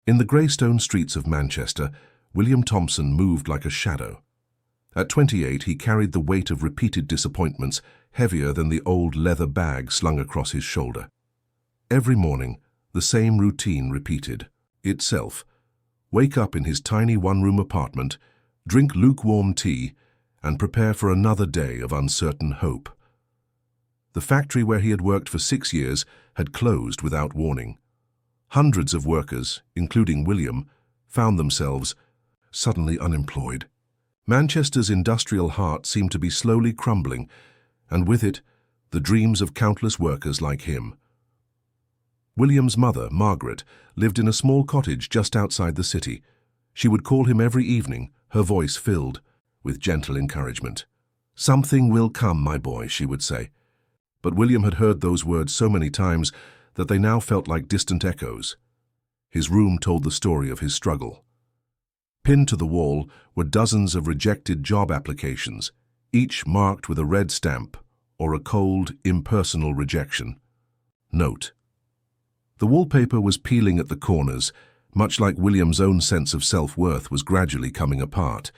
In the grey-stone streets of Manchester, William Thompson moved like a shadow. At 28, he carried the weight of repeated disappointments heavier than the old leather bag slung across his shoulder. Every morning, the same routine repeated itself. Wake up in his tiny one-room apartment, drink lukewarm tea, and prepare for another day of uncertain hope. The factory where he had worked for 6 years had closed without warning. Hundreds of workers, including William, found themselves suddenly unemployed. Manchester's industrial heart seemed to be slowly crumbling, and with it, the dreams of countless workers like him. William's mother, Margaret, lived in a small cottage just outside the city. She would call him every evening, her voice filled with gentle encouragement. "Something will come, my boy," she would say. But William had heard those words so many times that they now felt like distant echoes. His room told the story of his struggle. Pinned to the wall were dozens of rejected job applications, each marked with a red stamp or a cold, impersonal rejection. Note: the wallpaper was peeling at the corners, much like William's own sense of self-worth was gradually coming apart.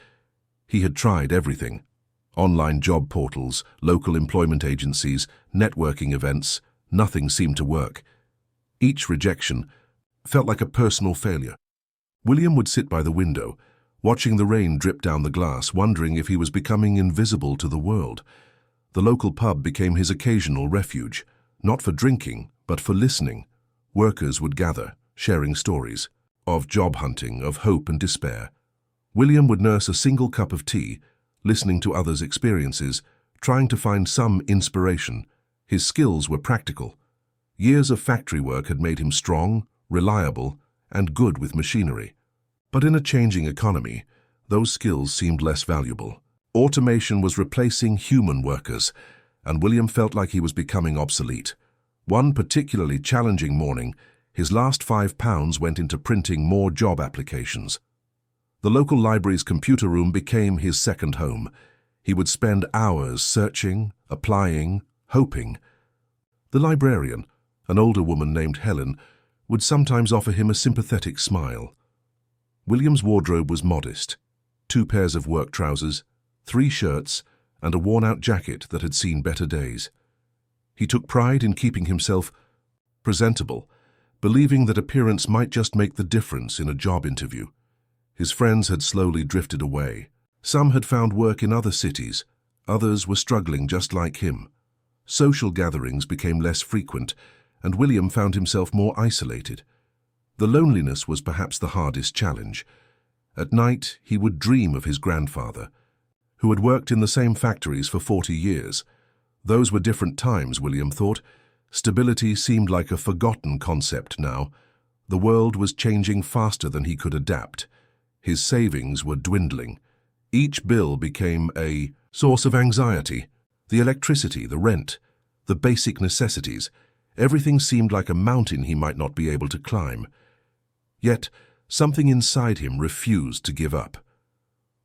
He had tried everything: online job portals, local employment agencies, networking events. Nothing seemed to work. Each rejection felt like a personal failure. William would sit by the window, watching the rain drip down the glass, wondering if he was becoming invisible to the world. The local pub became his occasional refuge, not for drinking, but for listening. Workers would gather, sharing stories of job hunting, of hope and despair. William would nurse a single cup of tea, listening to others' experiences, trying to find some inspiration. His skills were practical. Years of factory work had made him strong, reliable, and good with machinery. But in a changing economy, those skills seemed less valuable. Automation was replacing human workers, and William felt like he was becoming obsolete. One particularly challenging morning, his last £5 went into printing more job applications. The local library's computer room became his second home. He would spend hours searching, applying, hoping. The librarian, an older woman named Helen, would sometimes offer him a sympathetic smile. William's wardrobe was modest: 2 pairs of work trousers, 3 shirts, and a worn-out jacket that had seen better days. He took pride in keeping himself presentable, believing that appearance might just make the difference in a job interview. His friends had slowly drifted away. Some had found work in other cities, others were struggling just like him. Social gatherings became less frequent, and William found himself more isolated. The loneliness was perhaps the hardest challenge. At night, he would dream of his grandfather, who had worked in the same factories for 40 years. Those were different times, William thought. Stability seemed like a forgotten concept now. The world was changing faster than he could adapt. His savings were dwindling. Each bill became a source of anxiety. The electricity, the rent, the basic necessities. Everything seemed like a mountain he might not be able to climb. Yet, something inside him refused to give up.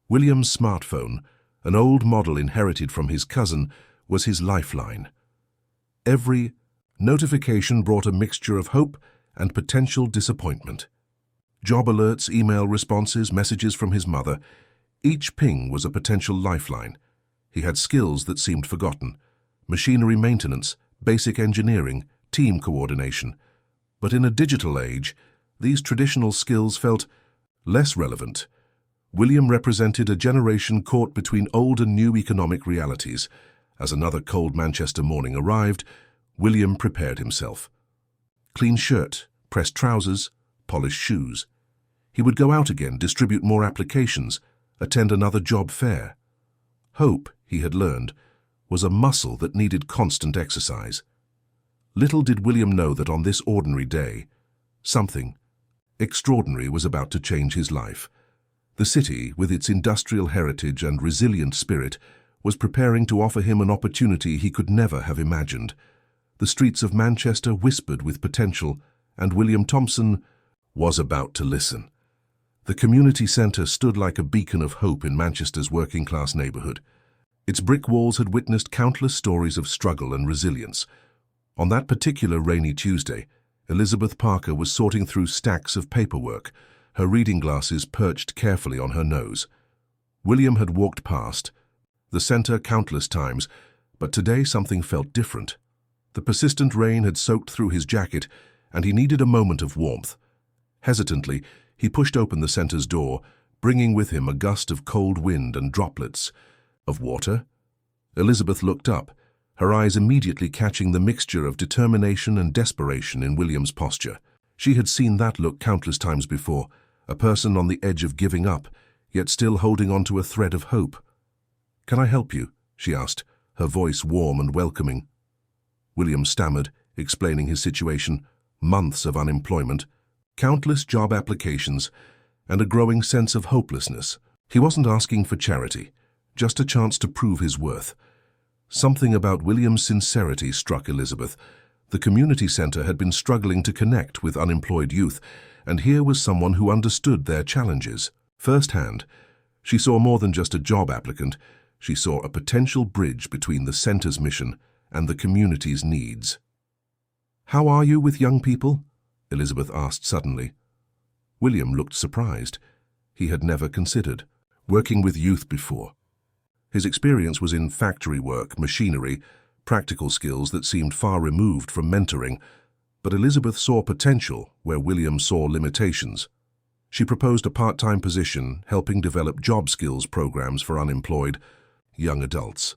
William's smartphone, an old model inherited from his cousin, was his lifeline. Every notification brought a mixture of hope and potential disappointment. Job alerts, email responses, messages from his mother. Each ping was a potential lifeline. He had skills that seemed forgotten: machinery maintenance, basic engineering, team coordination. But in a digital age, these traditional skills felt less relevant. William represented a generation caught between old and new economic realities. As another cold Manchester morning arrived, William prepared himself. Clean shirt, pressed trousers, polished shoes. He would go out again, distribute more applications, attend another job fair. Hope, he had learned, was a muscle that needed constant exercise. Little did William know that on this ordinary day, something extraordinary was about to change his life. The city, with its industrial heritage and resilient spirit, was preparing to offer him an opportunity he could never have imagined. The streets of Manchester whispered with potential, and William Thompson was about to listen. The community centre stood like a beacon of hope in Manchester's working-class neighbourhood. Its brick walls had witnessed countless stories of struggle and resilience. On that particular rainy Tuesday, Elizabeth Parker was sorting through stacks of paperwork, her reading glasses perched carefully on her nose. William had walked past the center countless times, but today something felt different. The persistent rain had soaked through his jacket, and he needed a moment of warmth. Hesitantly, he pushed open the center's door, bringing with him a gust of cold wind and droplets of water. Elizabeth looked up, her eyes immediately catching the mixture of determination and desperation in William's posture. She had seen that look countless times before, a person on the edge of giving up, yet still holding on to a thread of hope. "Can I help you?" she asked, her voice warm and welcoming. William stammered, explaining his situation: months of unemployment, countless job applications, and a growing sense of hopelessness. He wasn't asking for charity, just a chance to prove his worth. Something about William's sincerity struck Elizabeth. The community center had been struggling to connect with unemployed youth, and here was someone who understood their challenges firsthand. She saw more than just a job applicant. She saw a potential bridge between the center's mission and the community's needs. "How are you with young people?" Elizabeth asked suddenly. William looked surprised. He had never considered working with youth before. His experience was in factory work, machinery, practical skills that seemed far removed from mentoring, but Elizabeth saw potential where William saw limitations. She proposed a part-time position helping develop job skills programs for unemployed young adults.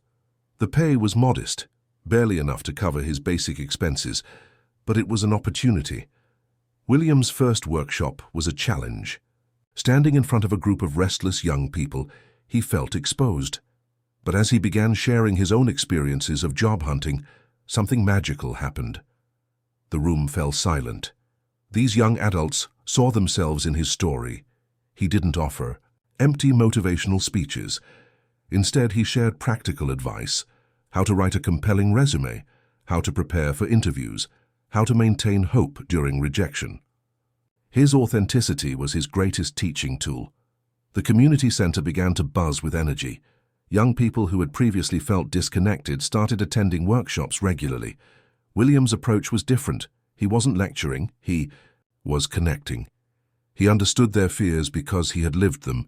The pay was modest, barely enough to cover his basic expenses, but it was an opportunity. William's first workshop was a challenge. Standing in front of a group of restless young people, he felt exposed. But as he began sharing his own experiences of job hunting, something magical happened. The room fell silent. These young adults saw themselves in his story. He didn't offer empty motivational speeches. Instead, he shared practical advice: how to write a compelling resume, how to prepare for interviews, how to maintain hope during rejection. His authenticity was his greatest teaching tool. The community center began to buzz with energy. Young people who had previously felt disconnected started attending workshops regularly. William's approach was different. He wasn't lecturing, he was connecting. He understood their fears because he had lived them.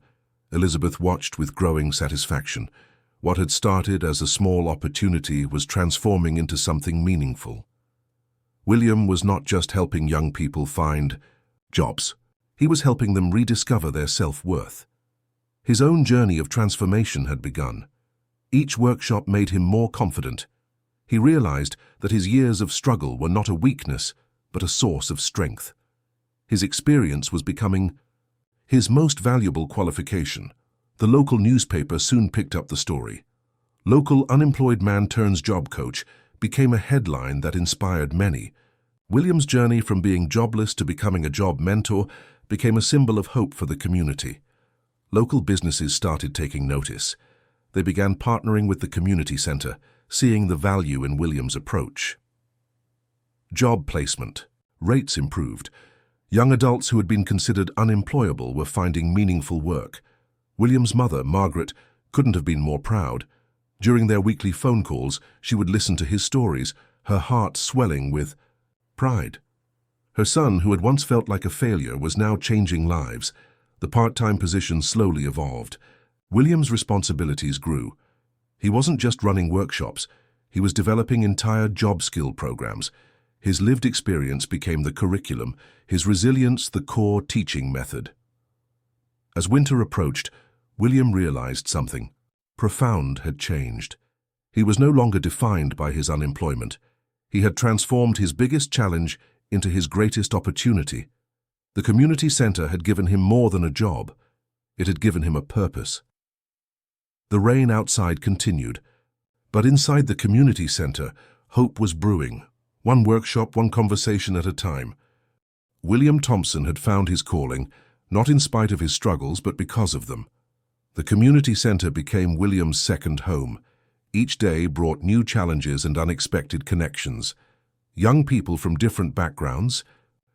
Elizabeth watched with growing satisfaction. What had started as a small opportunity was transforming into something meaningful. William was not just helping young people find jobs. He was helping them rediscover their self-worth. His own journey of transformation had begun. Each workshop made him more confident. He realized that his years of struggle were not a weakness, but a source of strength. His experience was becoming his most valuable qualification. The local newspaper soon picked up the story. "Local unemployed man turns job coach" became a headline that inspired many. William's journey from being jobless to becoming a job mentor became a symbol of hope for the community. Local businesses started taking notice. They began partnering with the community center, seeing the value in William's approach. Job placement. Rates improved. Young adults who had been considered unemployable were finding meaningful work. William's mother, Margaret, couldn't have been more proud. During their weekly phone calls, she would listen to his stories, her heart swelling with pride. Her son, who had once felt like a failure, was now changing lives. The part-time position slowly evolved. William's responsibilities grew. He wasn't just running workshops, he was developing entire job skill programs. His lived experience became the curriculum, his resilience the core teaching method. As winter approached, William realized something profound had changed. He was no longer defined by his unemployment. He had transformed his biggest challenge into his greatest opportunity. The community center had given him more than a job. It had given him a purpose. The rain outside continued, but inside the community center, hope was brewing. One workshop, one conversation at a time. William Thompson had found his calling, not in spite of his struggles, but because of them. The community center became William's second home. Each day brought new challenges and unexpected connections. Young people from different backgrounds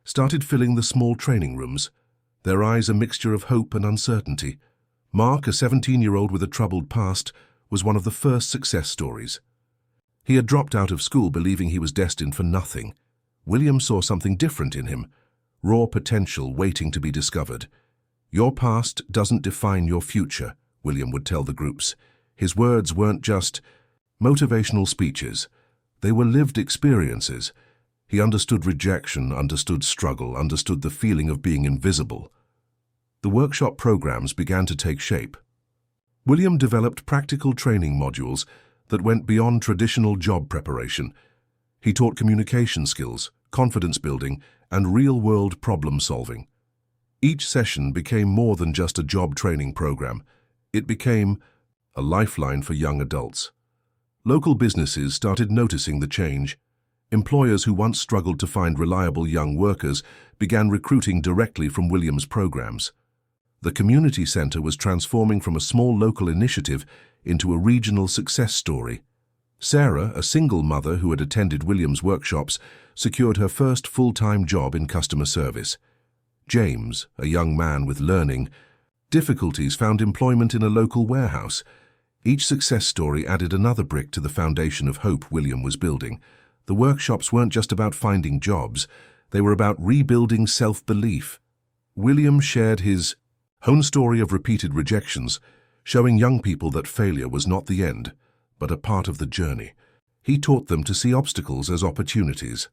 started filling the small training rooms, their eyes a mixture of hope and uncertainty. Mark, a 17-year-old with a troubled past, was one of the first success stories. He had dropped out of school believing he was destined for nothing. William saw something different in him, raw potential waiting to be discovered. "Your past doesn't define your future," William would tell the groups. His words weren't just motivational speeches. They were lived experiences. He understood rejection, understood struggle, understood the feeling of being invisible. The workshop programs began to take shape. William developed practical training modules that went beyond traditional job preparation. He taught communication skills, confidence building, and real-world problem solving. Each session became more than just a job training program. It became a lifeline for young adults. Local businesses started noticing the change. Employers who once struggled to find reliable young workers began recruiting directly from William's programs. The community center was transforming from a small local initiative into a regional success story. Sarah, a single mother who had attended William's workshops, secured her first full-time job in customer service. James, a young man with learning difficulties, found employment in a local warehouse. Each success story added another brick to the foundation of hope William was building. The workshops weren't just about finding jobs, they were about rebuilding self-belief. William shared his own story of repeated rejections, showing young people that failure was not the end, but a part of the journey. He taught them to see obstacles as opportunities.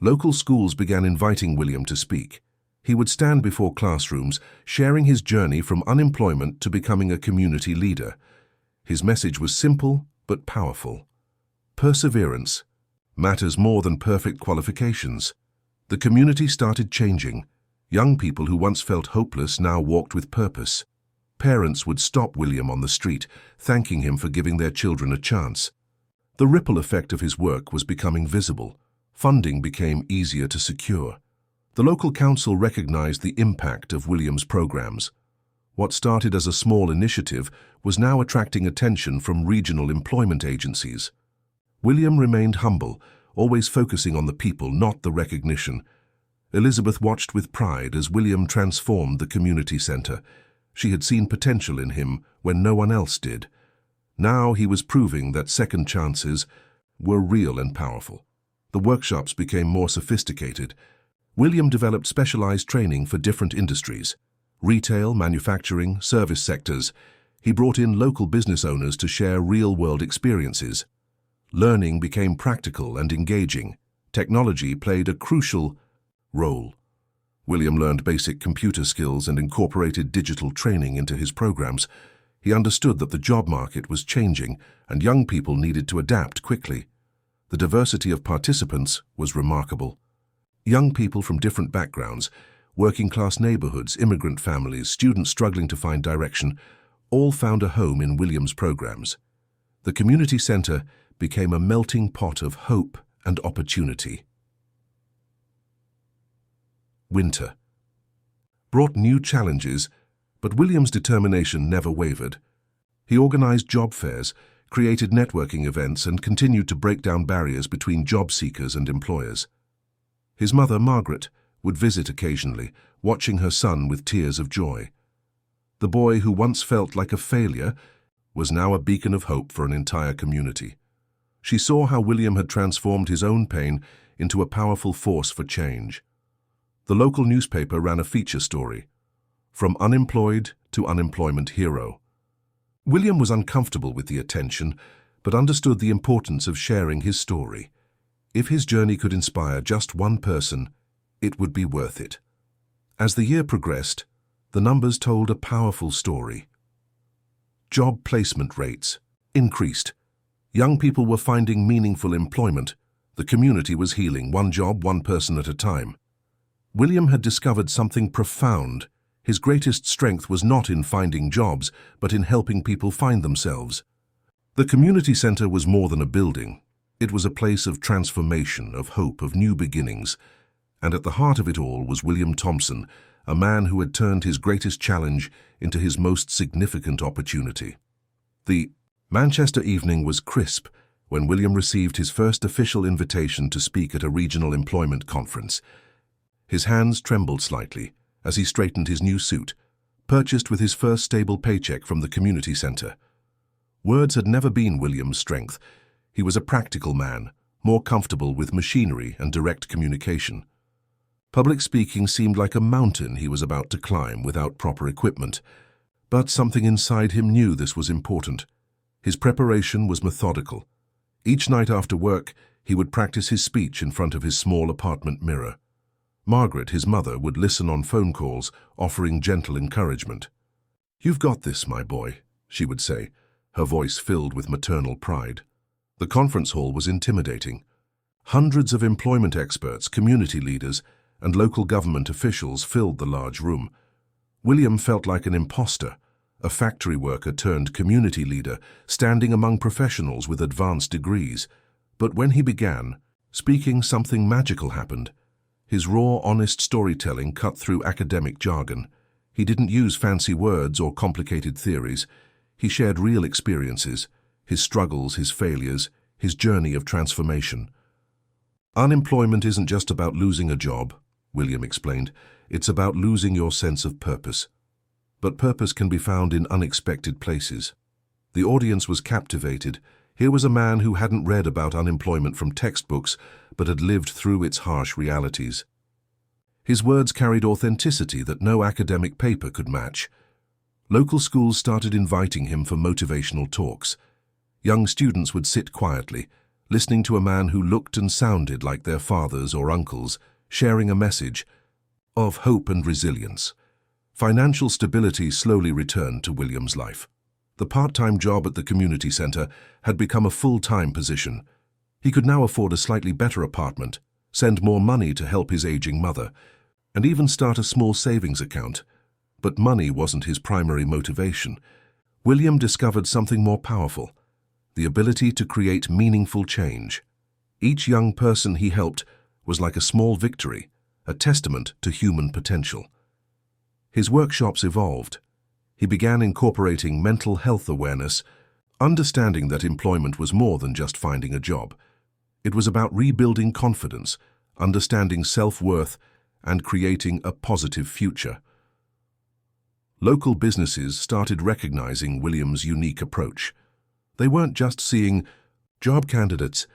Local schools began inviting William to speak. He would stand before classrooms, sharing his journey from unemployment to becoming a community leader. His message was simple but powerful. Perseverance matters more than perfect qualifications. The community started changing. Young people who once felt hopeless now walked with purpose. Parents would stop William on the street, thanking him for giving their children a chance. The ripple effect of his work was becoming visible. Funding became easier to secure. The local council recognized the impact of William's programs. What started as a small initiative was now attracting attention from regional employment agencies. William remained humble, always focusing on the people, not the recognition. Elizabeth watched with pride as William transformed the community center. She had seen potential in him when no one else did. Now he was proving that second chances were real and powerful. The workshops became more sophisticated. William developed specialized training for different industries: retail, manufacturing, service sectors. He brought in local business owners to share real-world experiences. Learning became practical and engaging. Technology played a crucial role. William learned basic computer skills and incorporated digital training into his programs. He understood that the job market was changing and young people needed to adapt quickly. The diversity of participants was remarkable. Young people from different backgrounds, working-class neighborhoods, immigrant families, students struggling to find direction, all found a home in William's programs. The community center became a melting pot of hope and opportunity. Winter brought new challenges, but William's determination never wavered. He organized job fairs, created networking events, and continued to break down barriers between job seekers and employers. His mother, Margaret, would visit occasionally, watching her son with tears of joy. The boy who once felt like a failure was now a beacon of hope for an entire community. She saw how William had transformed his own pain into a powerful force for change. The local newspaper ran a feature story, "From Unemployed to Unemployment Hero." William was uncomfortable with the attention, but understood the importance of sharing his story. If his journey could inspire just one person, it would be worth it. As the year progressed, the numbers told a powerful story. Job placement rates increased. Young people were finding meaningful employment. The community was healing, one job, one person at a time. William had discovered something profound. His greatest strength was not in finding jobs, but in helping people find themselves. The community center was more than a building. It was a place of transformation, of hope, of new beginnings. And at the heart of it all was William Thompson, a man who had turned his greatest challenge into his most significant opportunity. The Manchester evening was crisp when William received his first official invitation to speak at a regional employment conference. His hands trembled slightly as he straightened his new suit, purchased with his first stable paycheck from the community center. Words had never been William's strength. He was a practical man, more comfortable with machinery and direct communication. Public speaking seemed like a mountain he was about to climb without proper equipment, but something inside him knew this was important. His preparation was methodical. Each night after work, he would practice his speech in front of his small apartment mirror. Margaret, his mother, would listen on phone calls, offering gentle encouragement. "You've got this, my boy," she would say, her voice filled with maternal pride. The conference hall was intimidating. Hundreds of employment experts, community leaders, and local government officials filled the large room. William felt like an imposter, a factory worker turned community leader, standing among professionals with advanced degrees. But when he began speaking, something magical happened. His raw, honest storytelling cut through academic jargon. He didn't use fancy words or complicated theories. He shared real experiences, his struggles, his failures, his journey of transformation. "Unemployment isn't just about losing a job," William explained. "It's about losing your sense of purpose. But purpose can be found in unexpected places." The audience was captivated. Here was a man who hadn't read about unemployment from textbooks, but had lived through its harsh realities. His words carried authenticity that no academic paper could match. Local schools started inviting him for motivational talks. Young students would sit quietly, listening to a man who looked and sounded like their fathers or uncles, sharing a message of hope and resilience. Financial stability slowly returned to William's life. The part-time job at the community center had become a full-time position. He could now afford a slightly better apartment, send more money to help his aging mother, and even start a small savings account. But money wasn't his primary motivation. William discovered something more powerful: the ability to create meaningful change. Each young person he helped was like a small victory, a testament to human potential. His workshops evolved. He began incorporating mental health awareness, understanding that employment was more than just finding a job. It was about rebuilding confidence, understanding self-worth, and creating a positive future. Local businesses started recognizing William's unique approach. They weren't just seeing job candidates,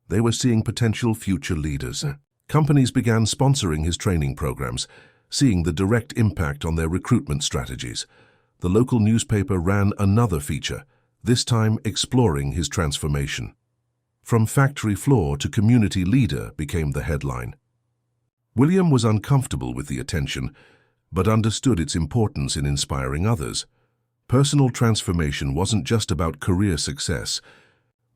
they were seeing potential future leaders. Companies began sponsoring his training programs, seeing the direct impact on their recruitment strategies. The local newspaper ran another feature, this time exploring his transformation. "From factory floor to community leader" became the headline. William was uncomfortable with the attention, but understood its importance in inspiring others. Personal transformation wasn't just about career success.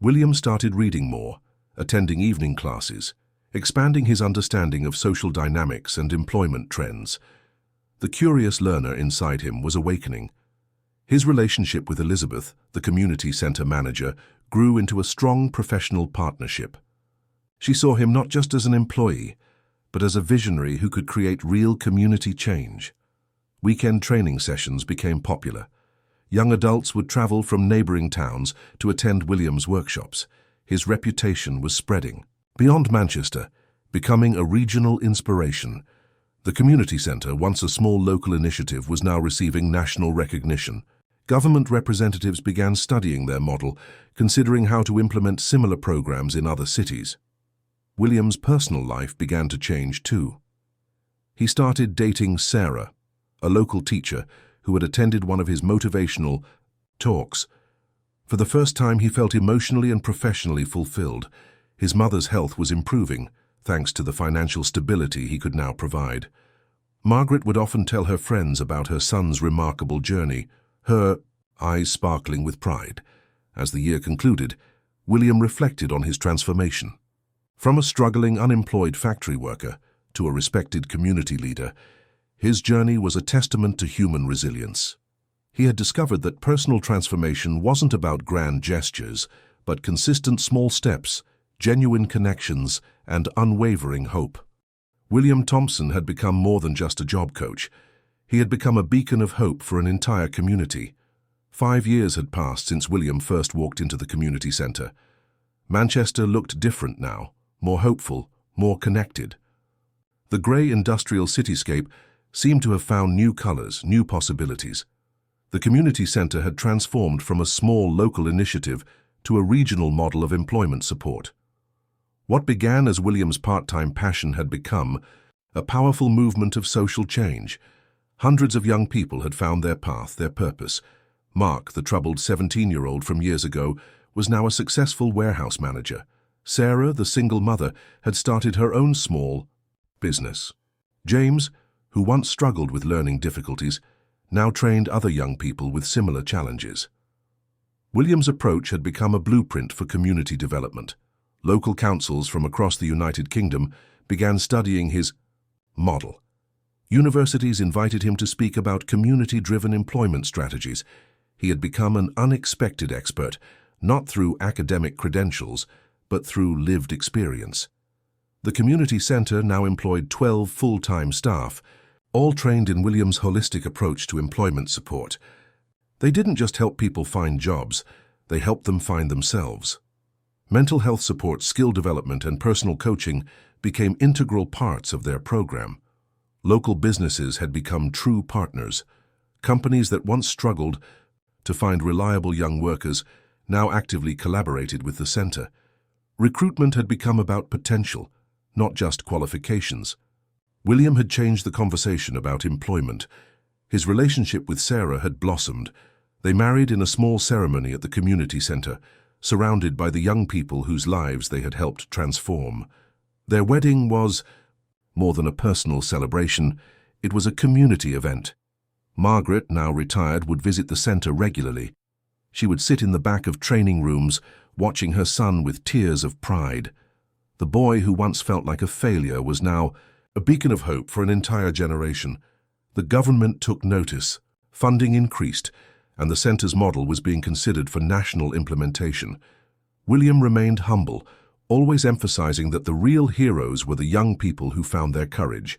William started reading more, attending evening classes, expanding his understanding of social dynamics and employment trends. The curious learner inside him was awakening. His relationship with Elizabeth, the community center manager, grew into a strong professional partnership. She saw him not just as an employee, but as a visionary who could create real community change. Weekend training sessions became popular. Young adults would travel from neighboring towns to attend William's workshops. His reputation was spreading beyond Manchester, becoming a regional inspiration. The community center, once a small local initiative, was now receiving national recognition. Government representatives began studying their model, considering how to implement similar programs in other cities. William's personal life began to change too. He started dating Sarah, a local teacher who had attended one of his motivational talks. For the first time, he felt emotionally and professionally fulfilled. His mother's health was improving, thanks to the financial stability he could now provide. Margaret would often tell her friends about her son's remarkable journey, her eyes sparkling with pride. As the year concluded, William reflected on his transformation. From a struggling, unemployed factory worker to a respected community leader, his journey was a testament to human resilience. He had discovered that personal transformation wasn't about grand gestures, but consistent small steps, genuine connections, and unwavering hope. William Thompson had become more than just a job coach. He had become a beacon of hope for an entire community. 5 years had passed since William first walked into the community center. Manchester looked different now, more hopeful, more connected. The grey industrial cityscape seemed to have found new colors, new possibilities. The community center had transformed from a small local initiative to a regional model of employment support. What began as William's part-time passion had become a powerful movement of social change. Hundreds of young people had found their path, their purpose. Mark, the troubled 17-year-old from years ago, was now a successful warehouse manager. Sarah, the single mother, had started her own small business. James, who once struggled with learning difficulties, now trained other young people with similar challenges. William's approach had become a blueprint for community development. Local councils from across the United Kingdom began studying his model. Universities invited him to speak about community-driven employment strategies. He had become an unexpected expert, not through academic credentials, but through lived experience. The community centre now employed 12 full-time staff, all trained in William's holistic approach to employment support. They didn't just help people find jobs, they helped them find themselves. Mental health support, skill development, and personal coaching became integral parts of their program. Local businesses had become true partners. Companies that once struggled to find reliable young workers now actively collaborated with the centre. Recruitment had become about potential, not just qualifications. William had changed the conversation about employment. His relationship with Sarah had blossomed. They married in a small ceremony at the community centre, surrounded by the young people whose lives they had helped transform. Their wedding was more than a personal celebration, it was a community event. Margaret, now retired, would visit the centre regularly. She would sit in the back of training rooms, watching her son with tears of pride. The boy who once felt like a failure was now a beacon of hope for an entire generation. The government took notice, funding increased, and the centre's model was being considered for national implementation. William remained humble, always emphasizing that the real heroes were the young people who found their courage.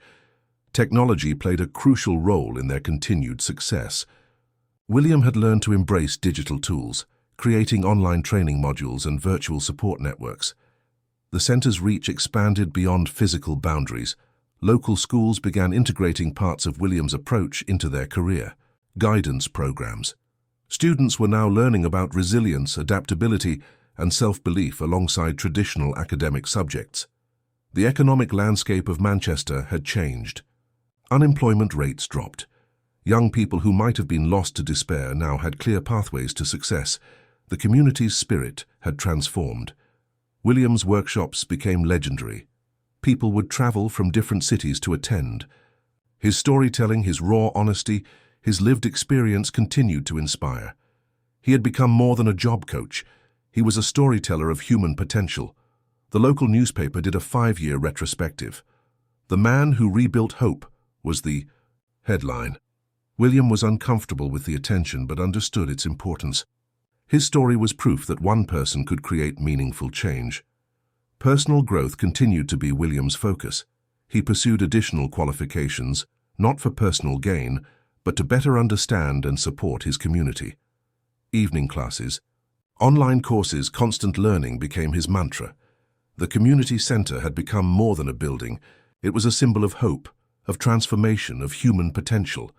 Technology played a crucial role in their continued success. William had learned to embrace digital tools, creating online training modules and virtual support networks. The centre's reach expanded beyond physical boundaries. Local schools began integrating parts of William's approach into their career guidance programs. Students were now learning about resilience, adaptability, and self-belief alongside traditional academic subjects. The economic landscape of Manchester had changed. Unemployment rates dropped. Young people who might have been lost to despair now had clear pathways to success. The community's spirit had transformed. William's workshops became legendary. People would travel from different cities to attend. His storytelling, his raw honesty, his lived experience continued to inspire. He had become more than a job coach. He was a storyteller of human potential. The local newspaper did a 5-year retrospective. "The Man Who Rebuilt Hope" was the headline. William was uncomfortable with the attention but understood its importance. His story was proof that one person could create meaningful change. Personal growth continued to be William's focus. He pursued additional qualifications, not for personal gain, but to better understand and support his community. Evening classes, online courses, constant learning became his mantra. The community centre had become more than a building. It was a symbol of hope, of transformation, of human potential.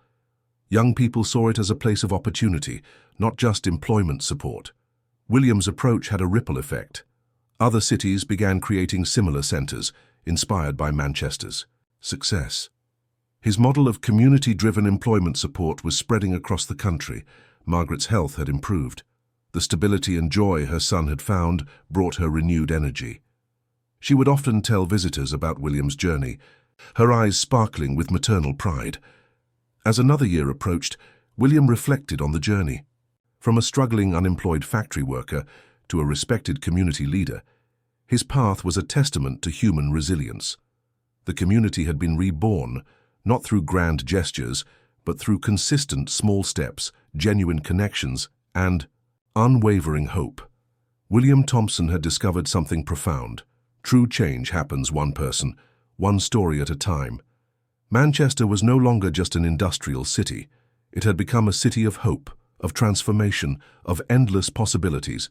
Young people saw it as a place of opportunity, not just employment support. William's approach had a ripple effect. Other cities began creating similar centres, inspired by Manchester's success. His model of community-driven employment support was spreading across the country. Margaret's health had improved. The stability and joy her son had found brought her renewed energy. She would often tell visitors about William's journey, her eyes sparkling with maternal pride. As another year approached, William reflected on the journey. From a struggling unemployed factory worker to a respected community leader, his path was a testament to human resilience. The community had been reborn, not through grand gestures, but through consistent small steps, genuine connections, and unwavering hope. William Thompson had discovered something profound. True change happens one person, one story at a time. Manchester was no longer just an industrial city. It had become a city of hope, of transformation, of endless possibilities.